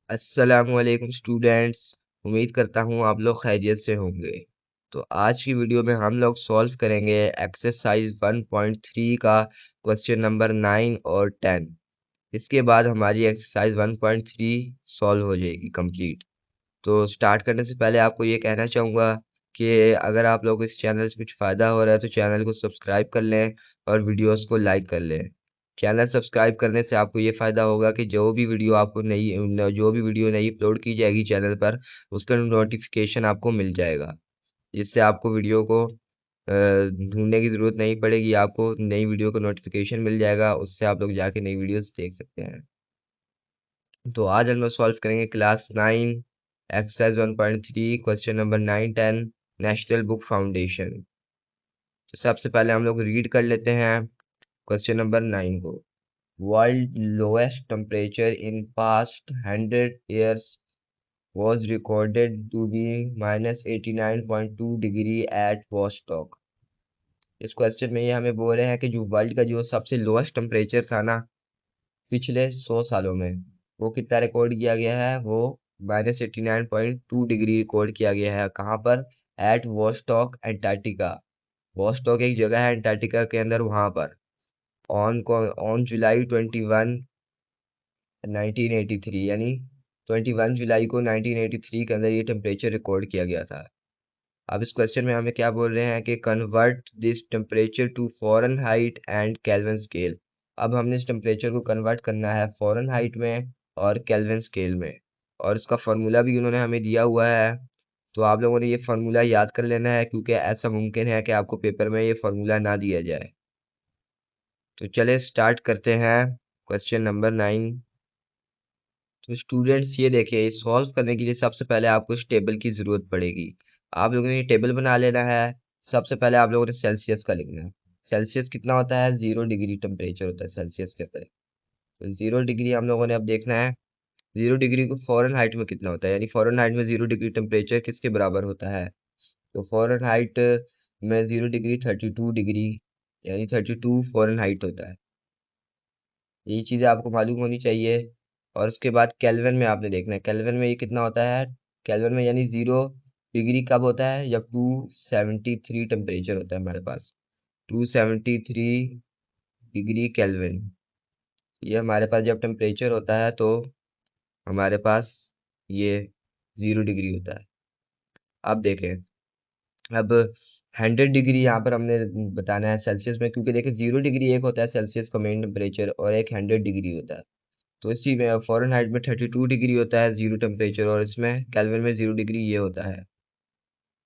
अस्सलामुअलैकुम स्टूडेंट्स। उम्मीद करता हूँ आप लोग खैरियत से होंगे। तो आज की वीडियो में हम लोग सॉल्व करेंगे एक्सरसाइज 1.3 का क्वेश्चन नंबर 9 और 10। इसके बाद हमारी एक्सरसाइज 1.3 सॉल्व हो जाएगी कंप्लीट। तो स्टार्ट करने से पहले आपको ये कहना चाहूँगा कि अगर आप लोग इस चैनल से कुछ फ़ायदा हो रहा है तो चैनल को सब्सक्राइब कर लें और वीडियोस को लाइक कर लें। चैनल सब्सक्राइब करने से आपको ये फ़ायदा होगा कि जो भी वीडियो नई अपलोड की जाएगी चैनल पर उसका नोटिफिकेशन आपको मिल जाएगा, जिससे आपको वीडियो को ढूंढने की ज़रूरत नहीं पड़ेगी। आपको नई वीडियो का नोटिफिकेशन मिल जाएगा, उससे आप लोग जाके नई वीडियोस देख सकते हैं। तो आज हम लोग सॉल्व करेंगे class 9 exercise 1.3 question number 9 10 national book foundation. तो सबसे पहले हम लोग रीड कर लेते हैं क्वेश्चन नंबर 9 को। World lowest temperature in past 100 years was recorded to be -89.2 degree at Vostok. इस क्वेश्चन में ये हमें बोल रहे हैं कि जो वर्ल्ड का जो सबसे लोएस्ट टेम्परेचर था ना पिछले 100 सालों में, वो कितना रिकॉर्ड किया गया है? वो -89.2 डिग्री रिकॉर्ड किया गया है। कहाँ पर? Eight Vostok Antarctica. वॉस्टॉक एक जगह है एंटार्क्टिका के अंदर, वहां पर ऑन जुलाई 21 1983, यानी 21 जुलाई को 1983 के अंदर ये टेम्परेचर रिकॉर्ड किया गया था। अब इस क्वेश्चन में हमें क्या बोल रहे हैं कि convert this temperature to Fahrenheit and Kelvin scale. अब हमने इस टेम्परेचर को कन्वर्ट करना है फ़ारेनहाइट में और केल्विन स्केल में, और इसका फार्मूला भी उन्होंने हमें दिया हुआ है। तो आप लोगों ने ये फार्मूला याद कर लेना है, क्योंकि ऐसा मुमकिन है कि आपको पेपर में ये फार्मूला ना दिया जाए। तो चले स्टार्ट करते हैं क्वेश्चन नंबर 9। तो स्टूडेंट्स ये देखिए, सॉल्व करने के लिए सबसे पहले आपको इस टेबल की ज़रूरत पड़ेगी। आप लोगों ने ये टेबल बना लेना है। सबसे पहले आप लोगों ने सेल्सियस का लिखना है। सेल्सियस कितना होता है? 0 डिग्री टेम्परेचर होता है सेल्सियस के अंदर। तो 0 डिग्री हम लोगों ने अब देखना है। 0 डिग्री को फॉरेन हाइट में कितना होता है, यानी फॉरेन हाइट में 0 डिग्री टेम्परेचर किसके बराबर होता है? तो फॉरेन हाइट में 0 डिग्री 32 डिग्री, यानी 32 फॉरेन हाइट होता है। यही चीज़ें आपको मालूम होनी चाहिए। और उसके बाद केल्विन में आपने देखना है, केल्विन में ये कितना होता है? केल्विन में यानी 0 डिग्री कब होता है? जब 273 टेम्परेचर होता है हमारे पास। 273 डिग्री केल्विन, ये हमारे पास जब टेम्परेचर होता है तो हमारे पास ये 0 डिग्री होता है। अब देखें, अब 100 डिग्री यहाँ पर हमने बताना है सेल्सियस में, क्योंकि देखिए 0 डिग्री एक होता है सेल्सियस का मेन टेम्परेचर और एक 100 डिग्री होता है। तो इसी में फ़ारेनहाइट में 32 डिग्री होता है जीरो टेम्परेचर, और इसमें केल्विन में 0 डिग्री ये होता है।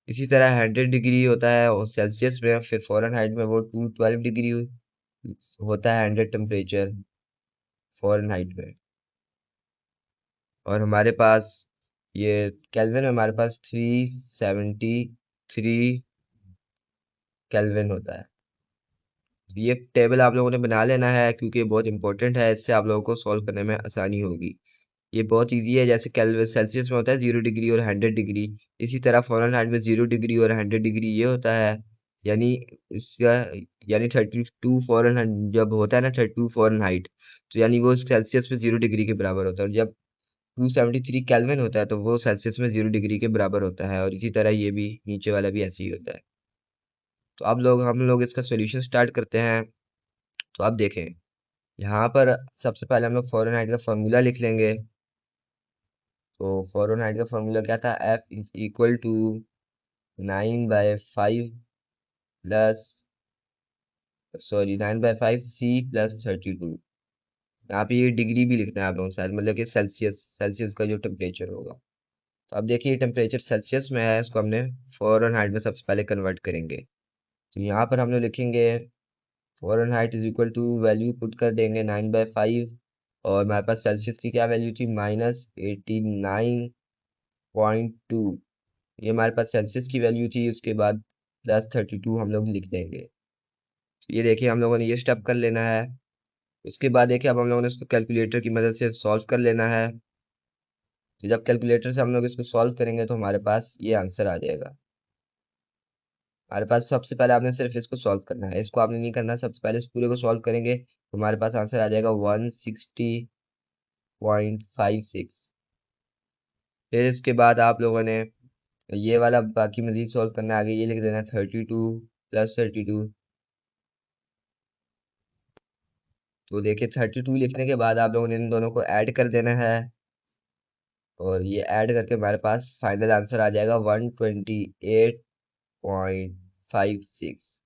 इसी तरह 100 डिग्री होता है और सेल्सियस में, फिर फ़ारेनहाइट में वो 212 डिग्री होता है 100 टेम्परेचर फ़ारेनहाइट में। और हमारे पास ये केल्विन में हमारे पास 373 केल्विन होता है। ये टेबल आप लोगों ने बना लेना है, क्योंकि ये बहुत इंपॉर्टेंट है। इससे आप लोगों को सॉल्व करने में आसानी होगी। ये बहुत इजी है। जैसे केल्विन सेल्सियस में होता है 0 डिग्री और 100 डिग्री, इसी तरह फ़ारेनहाइट में 0 डिग्री और 100 डिग्री ये होता है। यानी इसका यानी 32 फ़ारेनहाइट जब होता है ना, 32 फ़ारेनहाइट, तो यानी वो सेल्सियस में 0 डिग्री के बराबर होता है। और जब 273 केल्विन होता है तो वो सेल्सियस में 0 डिग्री के बराबर होता है। और इसी तरह ये भी नीचे वाला भी ऐसे ही होता है। तो अब हम लोग इसका सोल्यूशन स्टार्ट करते हैं। तो आप देखें, यहाँ पर सबसे पहले हम लोग फ़ारेनहाइट का फार्मूला लिख लेंगे। तो फ़ारेनहाइट का फार्मूला क्या था? F is equal to 9/5 plus 9/5 C plus 32। यहाँ पे ये डिग्री भी लिखना है आप लोगों को शायद, मतलब कि सेल्सियस का जो टेम्परेचर होगा। तो अब देखिए टेम्परेचर सेल्सियस में है, इसको हमने फ़ारेनहाइट में सबसे पहले कन्वर्ट करेंगे। तो यहाँ पर हम लोग लिखेंगे Fahrenheit is equal to, value put कर देंगे 9/5, और हमारे पास सेल्सियस की क्या वैल्यू थी? -89.2। ये हमारे पास सेल्सियस की वैल्यू थी। उसके बाद +32 हम लोग लिख देंगे। तो ये देखिए हम लोगों ने ये स्टेप कर लेना है। उसके बाद देखिए अब हम लोगों ने इसको कैलकुलेटर की मदद से सॉल्व कर लेना है। तो जब कैलकुलेटर से हम लोग इसको सॉल्व करेंगे तो हमारे पास ये आंसर आ जाएगा। हमारे पास सबसे पहले आपने सिर्फ इसको सॉल्व करना है, इसको आपने नहीं करना। सबसे पहले इस पूरे को सॉल्व करेंगे तो हमारे पास आंसर आ जाएगा 160.56। फिर इसके बाद आप लोगों ने ये वाला बाकी मजीद सॉल्व करना है, आगे ये लिख देना 32 प्लस 32। तो देखिए 32 लिखने के बाद आप लोगों ने इन दोनों को ऐड कर देना है, और ये ऐड करके हमारे पास फाइनल आंसर आ जाएगा 128.56।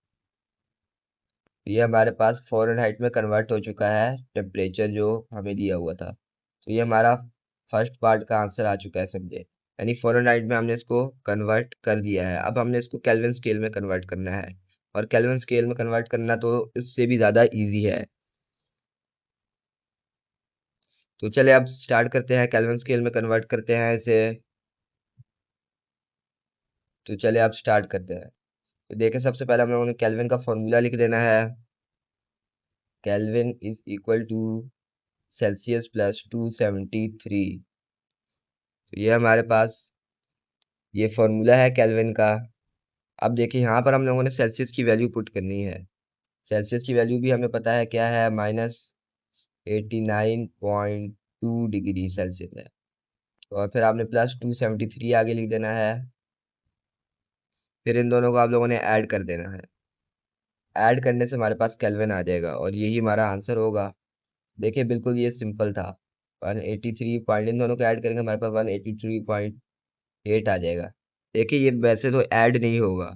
ये हमारे पास फ़ारेनहाइट में कन्वर्ट हो चुका है टेम्परेचर जो हमें दिया हुआ था। तो ये हमारा फर्स्ट पार्ट का आंसर आ चुका है, समझे। यानी फ़ारेनहाइट में हमने इसको कन्वर्ट कर दिया है। अब हमने इसको केल्विन स्केल में कन्वर्ट करना है, और केल्विन स्केल में कन्वर्ट करना तो इससे भी ज़्यादा इजी है। तो चले अब स्टार्ट करते हैं, केल्विन स्केल में कन्वर्ट करते हैं इसे। तो चले अब स्टार्ट करते हैं। तो देखें, सबसे पहले हम लोगों ने केल्विन का फॉर्मूला लिख देना है। Kelvin is equal to Celsius plus 273। तो ये हमारे पास ये फॉर्मूला है केल्विन का। अब देखिए यहाँ पर हम लोगों ने सेल्सियस की वैल्यू पुट करनी है। सेल्सियस की वैल्यू भी हमें पता है क्या है, -89.2 डिग्री सेल्सियस है। और फिर आपने प्लस 273 आगे लिख देना है। फिर इन दोनों को आप लोगों ने ऐड कर देना है। ऐड करने से हमारे पास केल्विन आ जाएगा, और यही हमारा आंसर होगा। देखिए बिल्कुल ये सिंपल था। 183 पॉइंट, इन दोनों को ऐड करेंगे हमारे पास 183.8 आ जाएगा। देखिए ये वैसे तो ऐड नहीं होगा।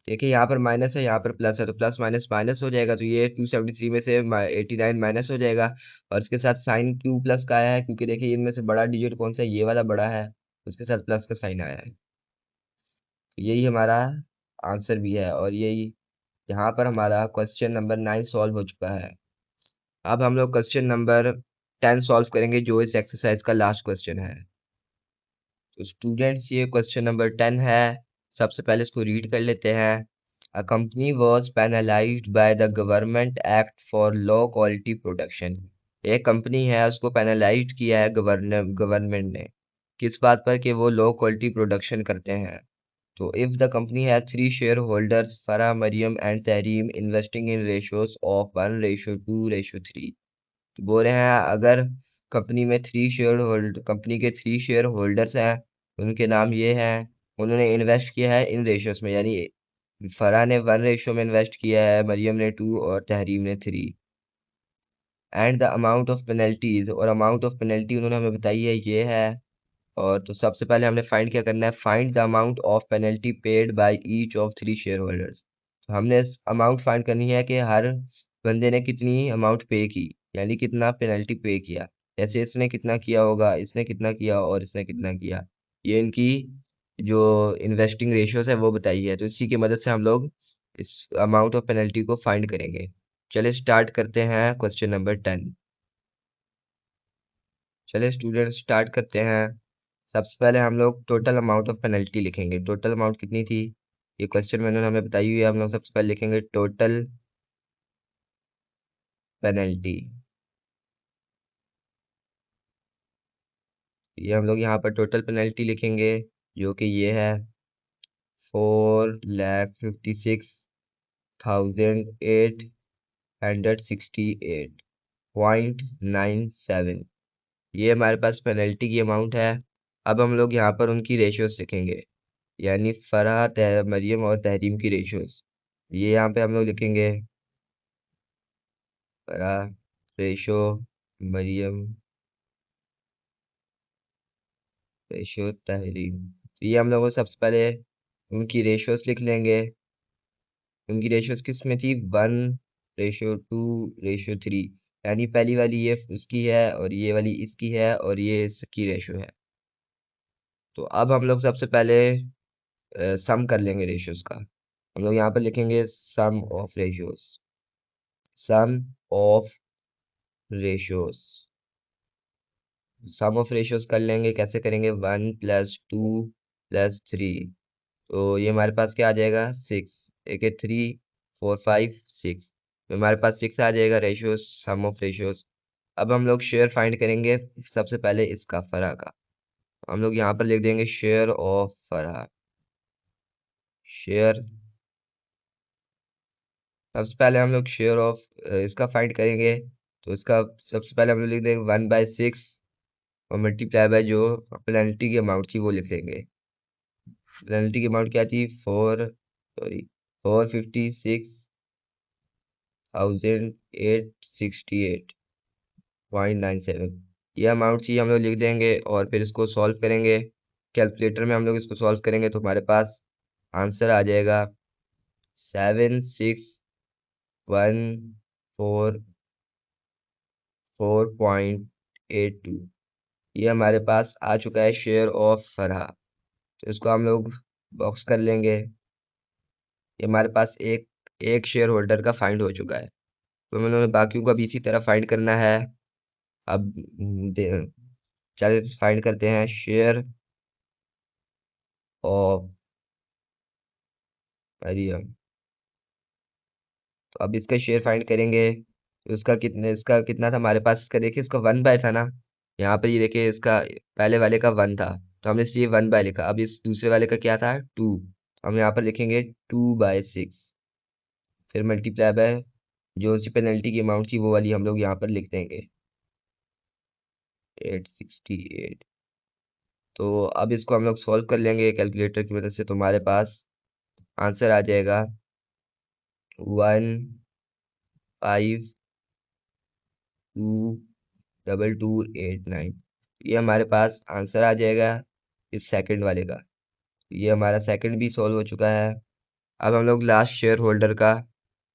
देखिए यहाँ पर माइनस है, यहाँ पर प्लस है, तो प्लस माइनस माइनस हो जाएगा। तो ये 273 में से 89 माइनस हो जाएगा। और इसके साथ साइन क्यू प्लस का आया है, क्योंकि देखिए इनमें से बड़ा डिजिट कौन सा है, ये वाला बड़ा है। उसके साथ प्लस का साइन आया है। तो यही हमारा आंसर भी है, और यही यहाँ पर हमारा क्वेश्चन नंबर 9 सॉल्व हो चुका है। अब हम लोग क्वेश्चन नंबर 10 सॉल्व करेंगे, जो इस एक्सरसाइज का लास्ट क्वेश्चन है। तो स्टूडेंट्स ये क्वेश्चन नंबर 10 है। सबसे पहले इसको रीड कर लेते हैं। A company was penalized by the Government Act for low quality production। एक कंपनी है, उसको पेनलाइज किया है गवर्नमेंट ने, किस बात पर, कि वो लो क्वालिटी प्रोडक्शन करते हैं। तो if the company has three shareholders, Farah, Mariam and Tahreem, investing in ratios of 1:2:3। तो बोल रहे हैं अगर कंपनी के थ्री शेयर होल्डर्स हैं, उनके नाम ये हैं, उन्होंने इन्वेस्ट किया है इन रेशियोज में, यानी फरहा ने 1 रेशियो में इन्वेस्ट किया है, मरियम ने 2 और तहरीम ने 3। And the amount of penalties, और अमाउंट ऑफ पेनल्टी उन्होंने हमें बताई है, ये है। और तो सबसे पहले हमने फाइंड क्या करना है, find the amount of penalty paid by each of three share holders. तो हमने अमाउंट फाइंड करनी है कि हर बंदे ने कितनी अमाउंट पे की, यानी कितना पेनल्टी पे किया। जैसे इसने कितना किया होगा, इसने कितना किया, और इसने कितना किया। ये इनकी जो इन्वेस्टिंग रेशियोज है वो बताई है। तो इसी की मदद से हम लोग इस अमाउंट ऑफ पेनल्टी को फाइंड करेंगे। चलिए स्टार्ट करते हैं क्वेश्चन नंबर 10। चलिए स्टूडेंट स्टार्ट करते हैं। सबसे पहले हम लोग टोटल अमाउंट ऑफ पेनल्टी लिखेंगे। टोटल अमाउंट कितनी थी, ये क्वेश्चन में उन्होंने हमें बताई हुई है। हम लोग सबसे पहले लिखेंगे टोटल पेनल्टी। ये हम लोग यहाँ पर टोटल पेनल्टी लिखेंगे, जो कि ये है 4,56,868.97। ये हमारे पास पेनल्टी की अमाउंट है। अब हम लोग यहाँ पर उनकी रेशियोज लिखेंगे, यानी फरहा, मरियम और तहरीम की रेशियोज। ये यहाँ पे हम लोग लिखेंगे फरहा रेशो, मरियम रेशो, तहरीम। तो ये हम लोग सबसे पहले उनकी रेशियोज लिख लेंगे। उनकी रेशियोज किस में थी, 1:2:3। यानी पहली वाली ये उसकी है, और ये वाली इसकी है, और ये इसकी रेशियो है। तो अब हम लोग सबसे पहले सम कर लेंगे रेशियोज का। हम लोग यहाँ पर लिखेंगे sum of ratios. Sum of ratios, sum of ratios कर लेंगे। कैसे करेंगे, 1+2+3। तो ये हमारे पास क्या आ जाएगा, 6। एक है 3, 4, 5, 6। तो हमारे पास 6 आ जाएगा रेशियोज, सम ऑफ रेशियोज। अब हम लोग शेयर फाइंड करेंगे, सबसे पहले इसका, फरा का। हम लोग यहाँ पर लिख देंगे शेयर ऑफ फरा। शेयर, सबसे पहले हम लोग शेयर ऑफ इसका फाइंड करेंगे। तो इसका सबसे पहले हम लोग लिख देंगे 1/6 और मल्टीप्लाई बाय जो पेनल्टी की अमाउंट थी वो लिख देंगे। पेनल्टी की अमाउंट क्या थी, 456,868.97। ये अमाउंट थी, हम लोग लिख देंगे और फिर इसको सॉल्व करेंगे। कैलकुलेटर में हम लोग इसको सॉल्व करेंगे तो हमारे पास आंसर आ जाएगा 7614.82। ये हमारे पास आ चुका है शेयर ऑफ फरहा। तो इसको हम लोग बॉक्स कर लेंगे। ये हमारे पास एक एक शेयर होल्डर का फाइंड हो चुका है। तो हम लोगों ने बाकियों का भी इसी तरह फाइंड करना है। अब चल फाइंड करते हैं शेयर ऑफ मरियम। तो अब इसका शेयर फाइंड करेंगे तो इसका कितना था हमारे पास, इसका देखिए इसका 1/, था ना। यहाँ पर ये देखिए इसका पहले वाले का 1 था तो हमने इसलिए 1/, लिखा। अब इस दूसरे वाले का क्या था, 2। हम यहाँ पर लिखेंगे 2/6। फिर मल्टीप्लाई बाय जो सी पेनल्टी की अमाउंट थी वो वाली हम लोग यहाँ पर लिख देंगे 868। तो अब इसको हम लोग सॉल्व कर लेंगे कैलकुलेटर की मदद से। तो हमारे पास आंसर आ जाएगा 1522289। ये हमारे पास आंसर आ जाएगा इस सेकंड वाले का। ये हमारा सेकंड भी सॉल्व हो चुका है। अब हम लोग लास्ट शेयर होल्डर का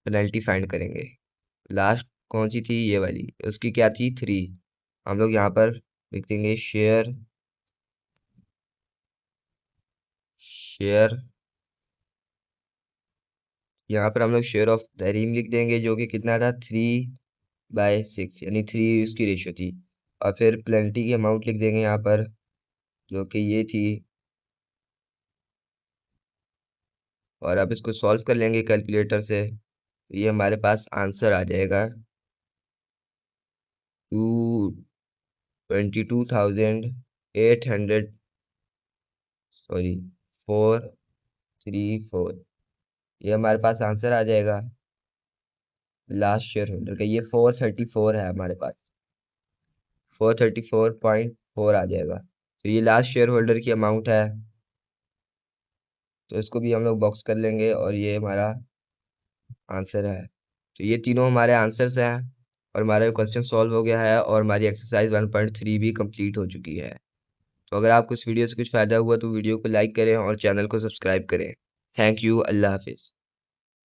पेनल्टी फाइंड करेंगे। लास्ट कौन सी थी, ये वाली, उसकी क्या थी, 3। हम लोग यहाँ पर लिख देंगे शेयर शेयर यहाँ पर हम लोग शेयर ऑफ तहरीम लिख देंगे जो कि कितना था, 3/6, यानी 3 उसकी रेशियो थी। और फिर प्लेंटी की अमाउंट लिख देंगे यहाँ पर जो कि ये थी। और अब इसको सॉल्व कर लेंगे कैलकुलेटर से। तो ये हमारे पास आंसर आ जाएगा 22,800, सॉरी 434। ये हमारे पास आंसर आ जाएगा लास्ट शेयर होल्डर का। ये 434 है हमारे पास, 434.4 आ जाएगा। तो ये लास्ट शेयर होल्डर की अमाउंट है। तो इसको भी हम लोग बॉक्स कर लेंगे और ये हमारा आंसर है। तो ये तीनों हमारे आंसर्स हैं और हमारा क्वेश्चन सॉल्व हो गया है और हमारी एक्सरसाइज 1.3 भी कंप्लीट हो चुकी है। तो अगर आपको इस वीडियो से कुछ फ़ायदा हुआ तो वीडियो को लाइक करें और चैनल को सब्सक्राइब करें। थैंक यू, अल्लाह हाफिज़।